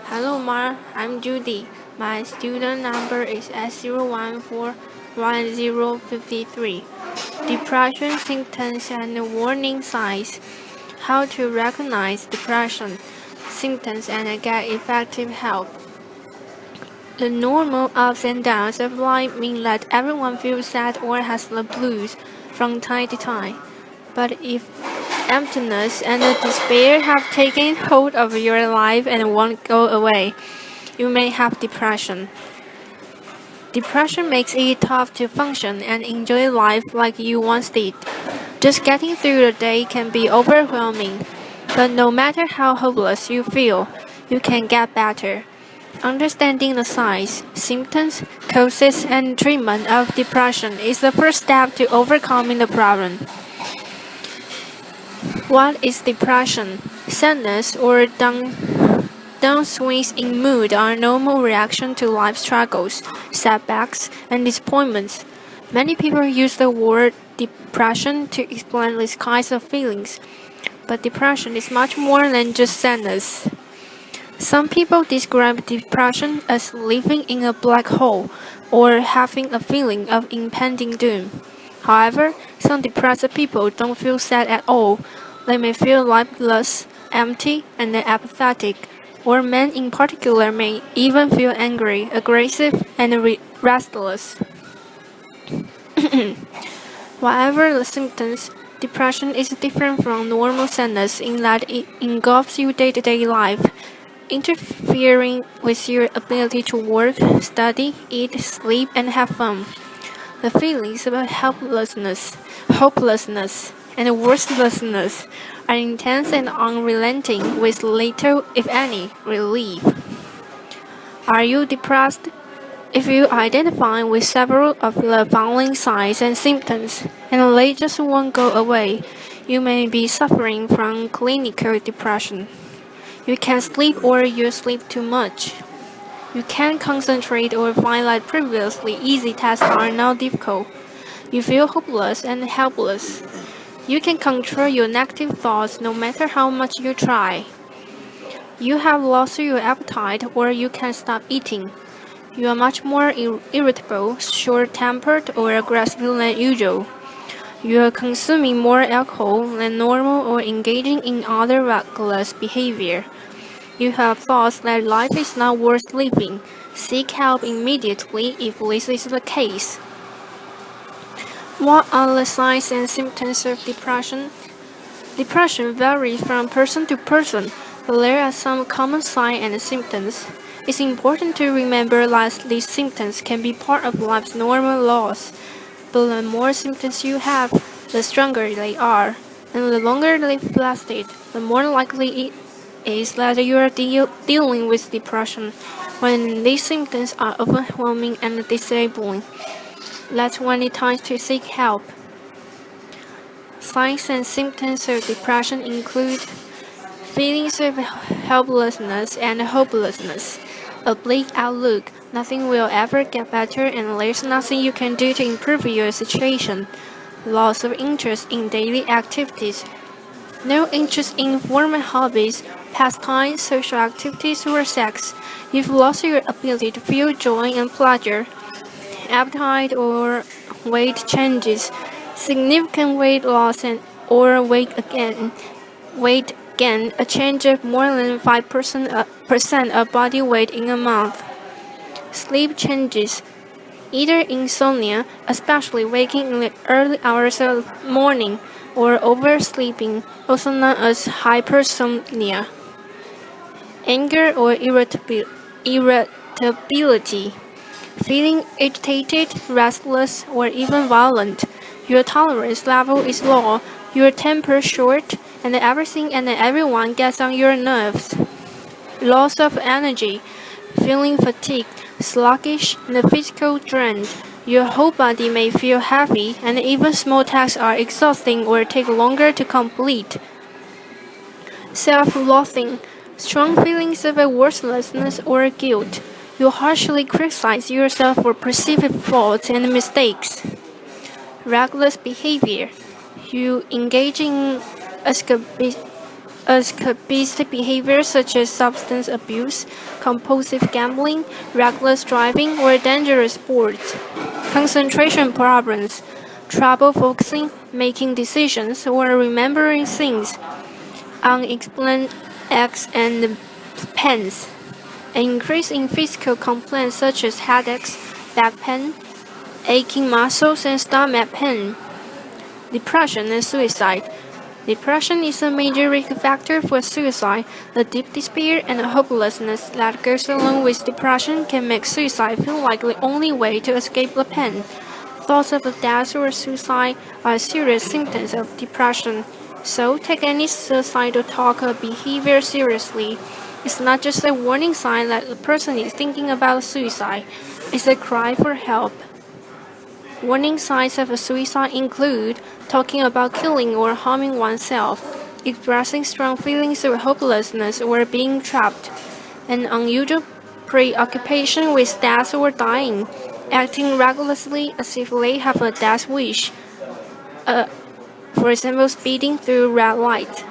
Hello, Ma. I'm Judy. My student number is S0141053. Depression symptoms and warning signs. How to recognize depression symptoms and get effective help. The normal ups and downs of life mean that everyone feels sad or has the blues from time to time. But if emptiness and despair have taken hold of your life and won't go away, you may have depression. Depression makes it tough to function and enjoy life like you once did. Just getting through the day can be overwhelming, but no matter how hopeless you feel, you can get better. Understanding the signs, symptoms, causes, and treatment of depression is the first step to overcoming the problem. What is depression? Sadness or downswings in mood are a normal reaction to life struggles, setbacks, and disappointments. Many people use the word depression to explain these kinds of feelings, but depression is much more than just sadness. Some people describe depression as living in a black hole or having a feeling of impending doom. However, some depressed people don't feel sad at all. They may feel lifeless, empty, and apathetic, or men in particular may even feel angry, aggressive, and restless. Whatever the symptoms, depression is different from normal sadness in that it engulfs your day-to-day life, interfering with your ability to work, study, eat, sleep, and have fun. The feelings of helplessness, hopelessness, and worthlessness are intense and unrelenting, with little, if any, relief. Are you depressed? If you identify with several of the following signs and symptoms, and they just won't go away, you may be suffering from clinical depression. You can't sleep or you sleep too much. You can't concentrate or find that previously easy tasks are now difficult. You feel hopeless and helpless. You can control your negative thoughts no matter how much you try. You have lost your appetite or you can't stop eating. You are much more irritable, short-tempered, or aggressive than usual. You are consuming more alcohol than normal or engaging in other reckless behavior. You have thoughts that life is not worth living. Seek help immediately if this is the case. What are the signs and symptoms of depression? Depression varies from person to person, but there are some common signs and symptoms. It's important to remember that these symptoms can be part of life's normal laws. But the more symptoms you have, the stronger they are, and the longer they've lasted, the more likely it is that you are dealing with depression. When these symptoms are overwhelming and disabling, that's when it's time to seek help. Signs and symptoms of depression include feelings of helplessness and hopelessness, a bleak outlook, nothing will ever get better and there's nothing you can do to improve your situation, loss of interest in daily activities, no interest in former hobbies, pastimes, social activities, or sex. You've lost your ability to feel joy and pleasure. Appetite or weight changes, significant weight loss or weight gain, a change of more than 5% of body weight in a month. Sleep changes, either insomnia, especially waking in the early hours of the morning, or oversleeping, also known as hypersomnia. Anger or irritability, feeling agitated, restless, or even violent. Your tolerance level is low, your temper short, and everything and everyone gets on your nerves. Loss of energy, feeling fatigued, sluggish, and physical drained. Your whole body may feel heavy, and even small tasks are exhausting or take longer to complete. Self-loathing, strong feelings of worthlessness or guilt. You harshly criticize yourself for perceived faults and mistakes. Reckless behavior, you engage in as could be behaviors such as substance abuse, compulsive gambling, reckless driving, or dangerous sports. Concentration problems, trouble focusing, making decisions, or remembering things, unexplained aches and pains. An increase in physical complaints such as headaches, back pain, aching muscles, and stomach pain. Depression and suicide. Depression is a major risk factor for suicide. The deep despair and hopelessness that goes along with depression can make suicide feel like the only way to escape the pain. Thoughts of death or suicide are serious symptoms of depression, so take any suicidal talk or behavior seriously. It's not just a warning sign that the person is thinking about suicide, it's a cry for help. Warning signs of suicide include talking about killing or harming oneself, expressing strong feelings of hopelessness or being trapped, an unusual preoccupation with death or dying, acting recklessly as if they have a death wish, for example, speeding through red light,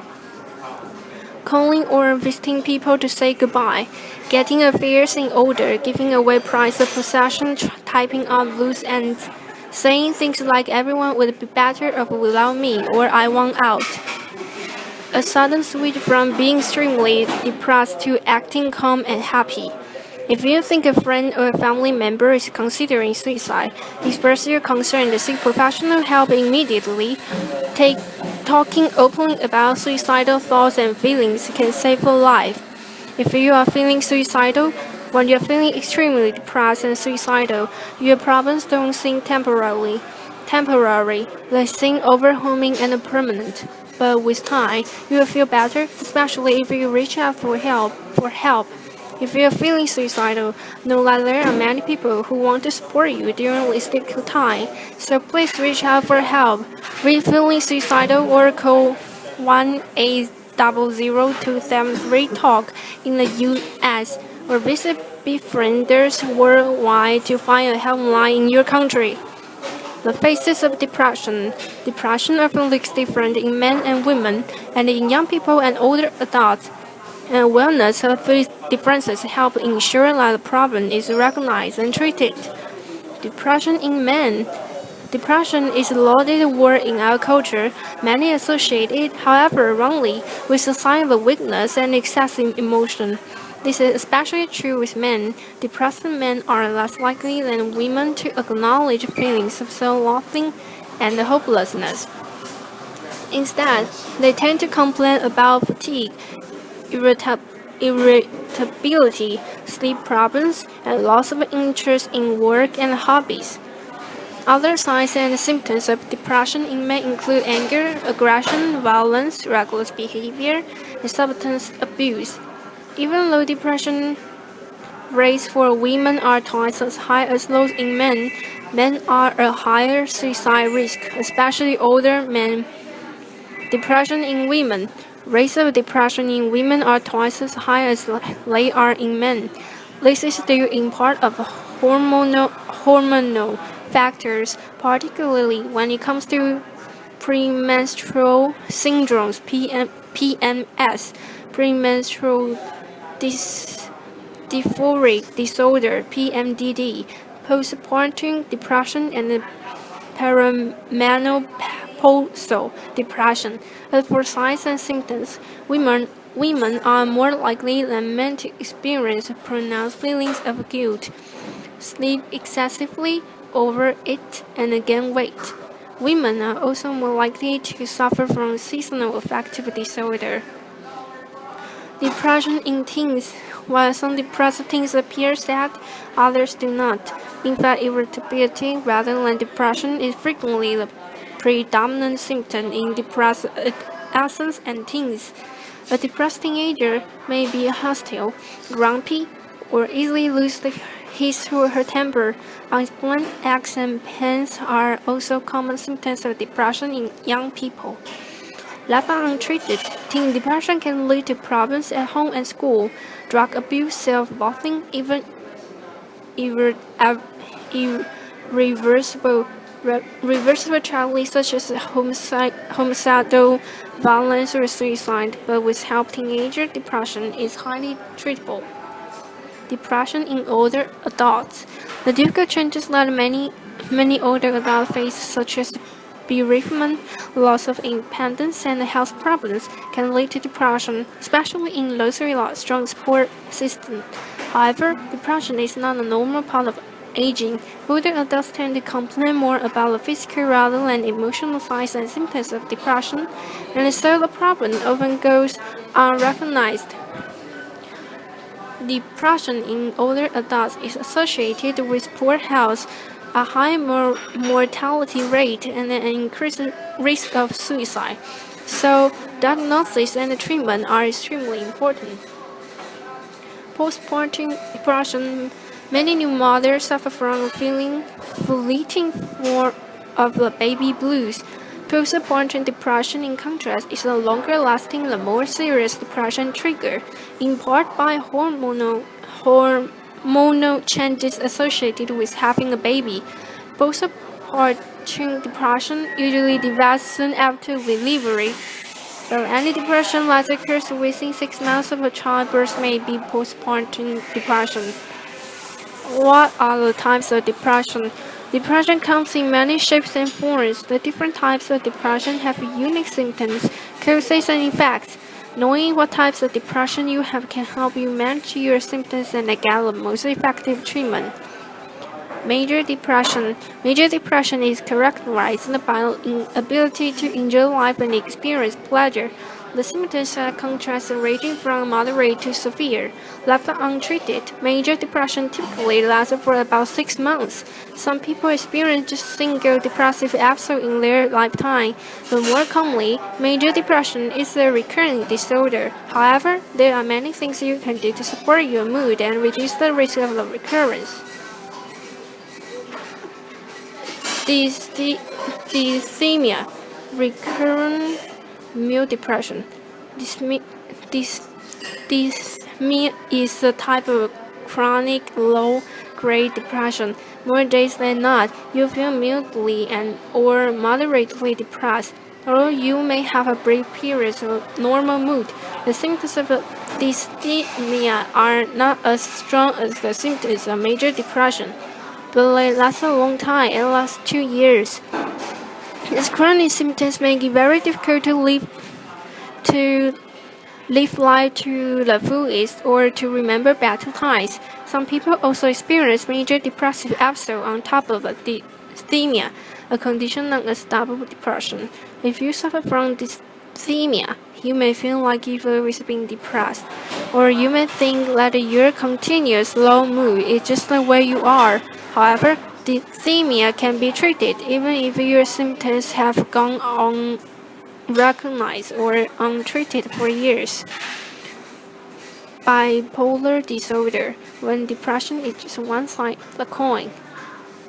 calling or visiting people to say goodbye, getting affairs in order, giving away prized possession, typing up loose ends, saying things like everyone would be better off without me or I want out. A sudden switch from being extremely depressed to acting calm and happy. If you think a friend or a family member is considering suicide, express your concern and seek professional help immediately. Talking openly about suicidal thoughts and feelings can save a life. If you are feeling suicidal, when you're feeling extremely depressed and suicidal, your problems don't seem temporary. They seem overwhelming and permanent. But with time, you will feel better, especially if you reach out for help. If you are feeling suicidal, know that there are many people who want to support you during this difficult time. So please reach out for help. Read Feeling Suicidal or call 1-800-273-TALK in the US or visit Befrienders Worldwide to find a helpline in your country. The phases of depression. Depression often looks different in men and women, and in young people and older adults. And awareness of these differences help ensure that the problem is recognized and treated. Depression in men. Depression is a loaded word in our culture. Many associate it, however wrongly, with a sign of weakness and excessive emotion. This is especially true with men. Depressed men are less likely than women to acknowledge feelings of self-loathing and hopelessness. Instead, they tend to complain about fatigue, irritability, sleep problems, and loss of interest in work and hobbies. Other signs and symptoms of depression may include anger, aggression, violence, reckless behavior, and substance abuse. Even though depression rates for women are twice as high as those in men, men are a higher suicide risk, especially older men. Depression in women. Rates of depression in women are twice as high as they are in men. This is due in part of hormonal factors, particularly when it comes to premenstrual syndromes, PMS, premenstrual dysphoric disorder, PMDD, postpartum depression, and perimenopausal depression. As for signs and symptoms, women are more likely than men to experience pronounced feelings of guilt, sleep excessively, overeat, and gain weight. Women are also more likely to suffer from seasonal affective disorder. Depression in teens. While some depressed teens appear sad, others do not. In fact, irritability rather than depression is frequently the predominant symptom in depressed adolescents and teens. A depressed teenager may be hostile, grumpy, or easily lose his or her temper. Unexplained aches and pains are also common symptoms of depression in young people. Left untreated, teen depression can lead to problems at home and school, drug abuse, self-loathing, even irreversible reversible tragedies such as homicidal violence or suicide, but without teenager depression is highly treatable. Depression in older adults. The difficult changes that many older adults face, such as bereavement, loss of independence, and health problems, can lead to depression, especially in those without strong support system. However, depression is not a normal part of aging. Older adults tend to complain more about the physical rather than emotional signs and symptoms of depression, and so the problem often goes unrecognized. Depression in older adults is associated with poor health, a high mortality rate, and an increased risk of suicide. So, diagnosis and treatment are extremely important. Postpartum depression. Many new mothers suffer from feeling fleeting form of the baby blues. Postpartum depression, in contrast, is a longer-lasting and more serious depression triggered, in part by hormonal changes associated with having a baby. Postpartum depression usually develops soon after delivery. Though any depression that occurs within 6 months of a childbirth may be postpartum depression. What are the types of depression? Depression comes in many shapes and forms. The different types of depression have unique symptoms, causes, and effects. Knowing what types of depression you have can help you manage your symptoms and get the most effective treatment. Major depression. Major depression is characterized by an inability to enjoy life and experience pleasure. The symptoms are contrast ranging from moderate to severe. Left untreated, major depression typically lasts for about 6 months. Some people experience just single depressive episode in their lifetime, but more commonly, major depression is a recurring disorder. However, there are many things you can do to support your mood and reduce the risk of the recurrence. Dysthymia, recurrent mild depression. Dysthymia is a type of chronic low-grade depression. More days than not, you feel mildly or moderately depressed, or you may have a brief period of normal mood. The symptoms of dysthymia are not as strong as the symptoms of major depression, but they last a long time and last 2 years. These chronic symptoms make it very difficult to live life to the fullest or to remember better times. Some people also experience major depressive episodes on top of dysthymia, a condition known as double depression. If you suffer from dysthymia, you may feel like you've always been depressed, or you may think that your continuous low mood is just the way you are. However, dysthymia can be treated even if your symptoms have gone unrecognized or untreated for years. Bipolar disorder, when depression is just one side of the coin.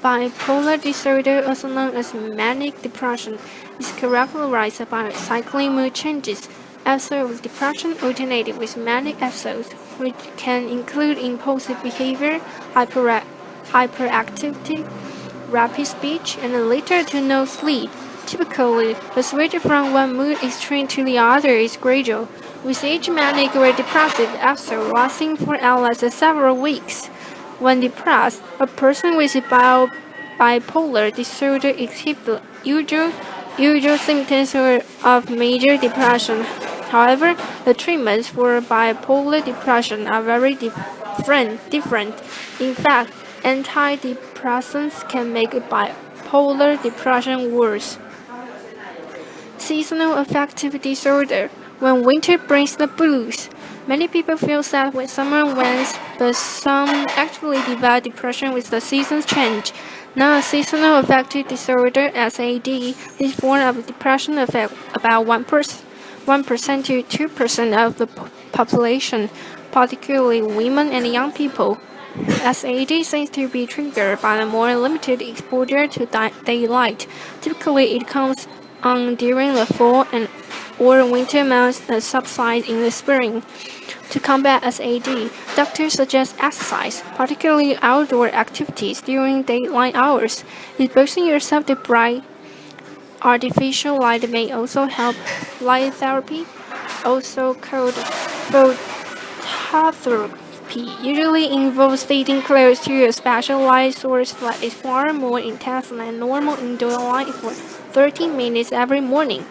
Bipolar disorder, also known as manic depression, is characterized by cycling mood changes. Episodes of depression alternated with manic episodes, which can include impulsive behavior, hyperactivity, rapid speech, and little to no sleep. Typically, the switch from one mood extreme to the other is gradual, with each manic or depressive episode lasting for at least several weeks. When depressed, a person with bipolar disorder exhibits the usual symptoms of major depression. However, the treatments for bipolar depression are very different. In fact, antidepressants can make bipolar depression worse. Seasonal affective disorder, when winter brings the blues. Many people feel sad when summer wanes, but some actually develop depression with the seasons change. Now, seasonal affective disorder (SAD), this form of depression affects about 1% to 2% of the population, particularly women and young people. SAD seems to be triggered by a more limited exposure to daylight. Typically, it comes on during the fall or winter months and subsides in the spring. To combat SAD, doctors suggest exercise, particularly outdoor activities during daylight hours. Exposing yourself to bright artificial light may also help. Light therapy, also called phototherapy, usually involves sitting close to a special light source that is far more intense than normal indoor light for 30 minutes every morning.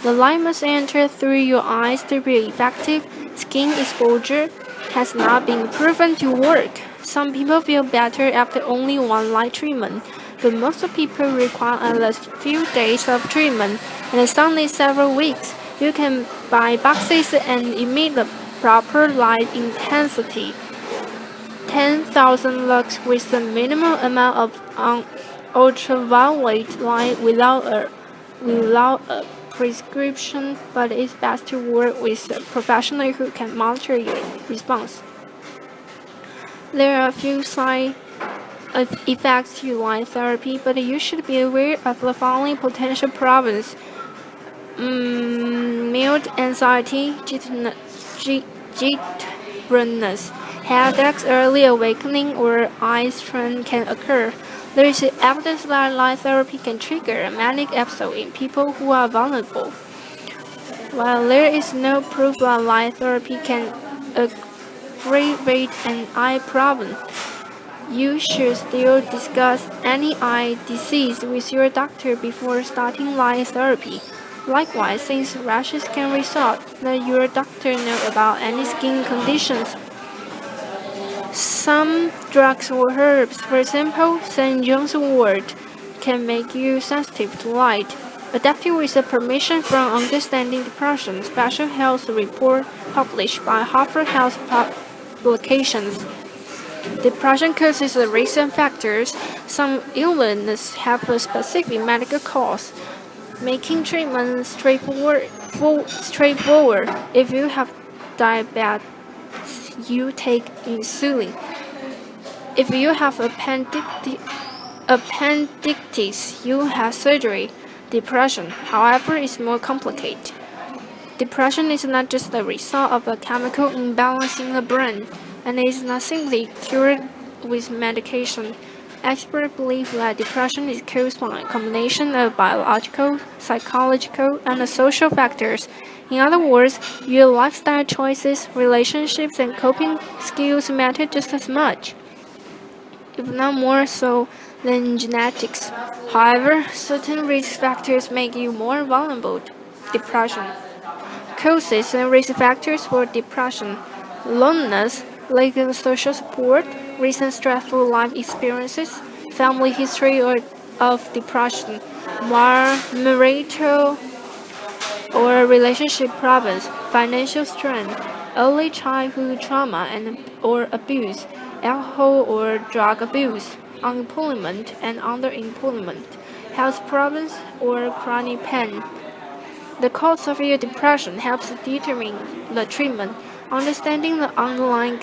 The light must enter through your eyes to be effective. Skin exposure has not been proven to work. Some people feel better after only one light treatment, but most people require at least a few days of treatment, and some need several weeks. You can buy boxes and emit the proper light intensity. 10,000 lux with the minimum amount of ultraviolet light without a prescription, but it's best to work with a professional who can monitor your response. There are a few side effects to light therapy, but you should be aware of the following potential problems: mild anxiety, jitteriness, headaches, early awakening, or eye strain can occur. There is evidence that light therapy can trigger a manic episode in people who are vulnerable. While there is no proof that light therapy can aggravate an eye problem, you should still discuss any eye disease with your doctor before starting light therapy. Likewise, since rashes can result, let your doctor know about any skin conditions. Some drugs or herbs, for example, St. John's wort, can make you sensitive to light. Adapting with the permission from Understanding Depression, special health report published by Harvard Health Publications. Depression causes a range of factors. Some illnesses have a specific medical cause, making treatment straightforward. If you have diabetes, you take insulin. If you have appendicitis, you have surgery. Depression, however, is more complicated. Depression is not just the result of a chemical imbalance in the brain, and it is not simply cured with medication. Experts believe that depression is caused by a combination of biological, psychological, and social factors. In other words, your lifestyle choices, relationships, and coping skills matter just as much, if not more so, than genetics. However, certain risk factors make you more vulnerable to depression. Causes and risk factors for depression: loneliness, lack of social support, recent stressful life experiences, family history of depression, marital or relationship problems, financial strain, early childhood trauma or abuse, alcohol or drug abuse, unemployment and underemployment, health problems, or chronic pain. The cause of your depression helps determine the treatment. Understanding the underlying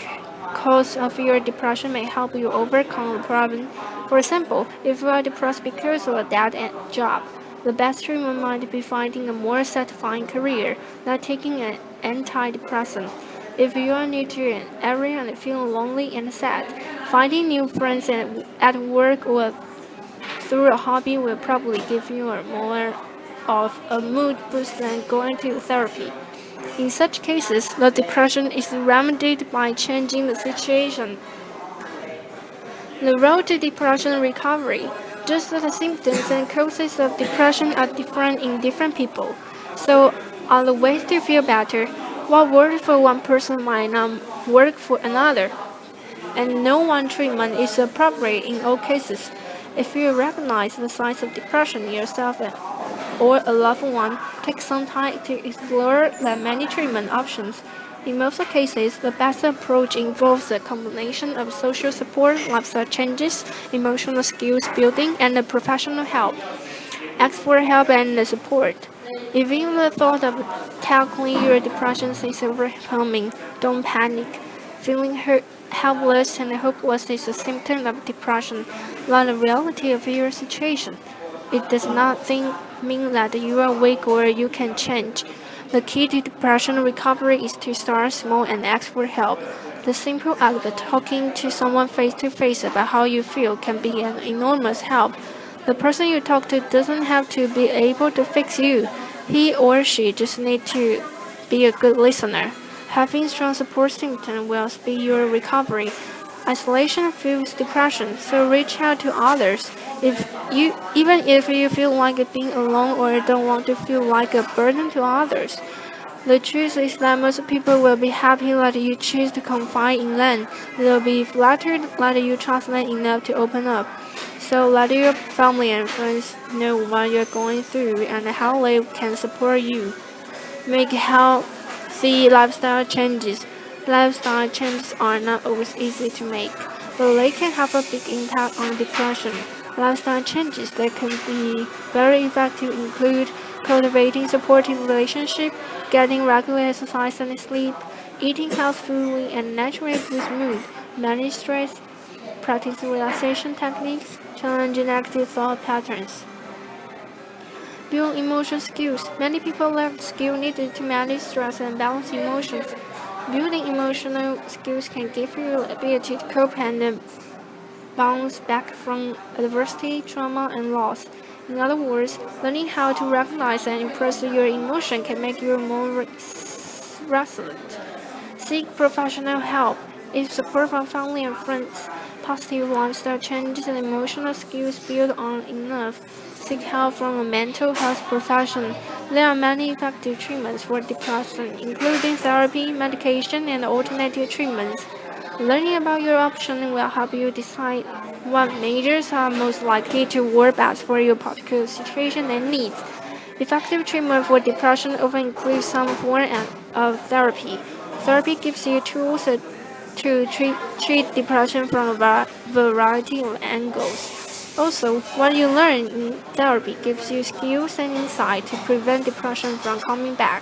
cause of your depression may help you overcome the problem. For example, if you are depressed because of a dead-end job, the best treatment might be finding a more satisfying career, not taking an antidepressant. If you are new to an area and feel lonely and sad, finding new friends at work or through a hobby will probably give you more of a mood boost than going to therapy. In such cases, the depression is remedied by changing the situation. The road to depression recovery. Just as the symptoms and causes of depression are different in different people, so are the ways to feel better. What works for one person might not work for another, and no one treatment is appropriate in all cases. If you recognize the signs of depression in yourself or a loved one, take some time to explore the many treatment options. In most cases, the best approach involves a combination of social support, lifestyle changes, emotional skills building, and professional help. Ask for help and support. If even the thought of tackling your depression is overwhelming, don't panic. Feeling helpless and hopeless is a symptom of depression, not the reality of your situation. It does not mean that you are weak or you can change. The key to depression recovery is to start small and ask for help. The simple act of talking to someone face to face about how you feel can be an enormous help. The person you talk to doesn't have to be able to fix you. He or she just needs to be a good listener. Having strong support systems will speed your recovery. Isolation fuels depression, so reach out to others. Even if you feel like being alone or don't want to feel like a burden to others. The truth is that most people will be happy that you choose to confide in them. They'll be flattered that you trust them enough to open up. So let your family and friends know what you're going through and how they can support you. Make healthy lifestyle changes. Lifestyle changes are not always easy to make, but they can have a big impact on depression. Lifestyle changes that can be very effective include cultivating supportive relationships, getting regular exercise and sleep, eating healthfully and naturally boost mood, manage stress, practice relaxation techniques, challenging negative thought patterns. Build emotion skills. Many people lack the skill needed to manage stress and balance emotions. Building emotional skills can give you the ability to cope and bounce back from adversity, trauma, and loss. In other words, learning how to recognize and express your emotion can make you more resilient. Seek professional help. If support from family and friends, positive lifestyle changes, and emotional skills build on enough, seek help from a mental health professional. There are many effective treatments for depression, including therapy, medication, and alternative treatments. Learning about your options will help you decide what measures are most likely to work best for your particular situation and needs. Effective treatment for depression often includes some form of therapy. Therapy gives you tools to treat depression from a variety of angles. Also, what you learn in therapy gives you skills and insight to prevent depression from coming back.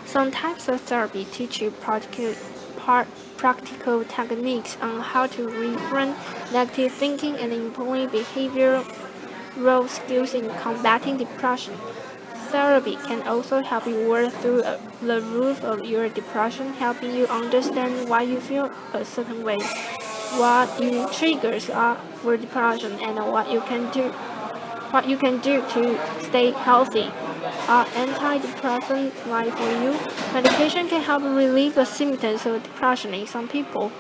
Some types of therapy teach you practical techniques on how to reframe negative thinking and employ behavioral skills in combating depression. Therapy can also help you work through the root of your depression, helping you understand why you feel a certain way, what your triggers are for depression, and what you can do to stay healthy. Are antidepressants right for you? Medication can help relieve the symptoms of depression in some people,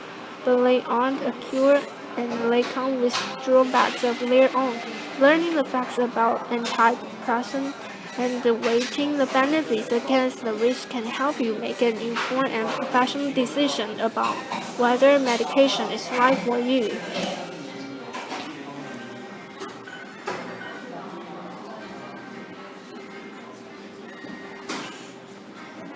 but they aren't a cure and they come with drawbacks of their own. Learning the facts about antidepressants and weighting the benefits against the risk can help you make an informed and professional decision about whether medication is right for you.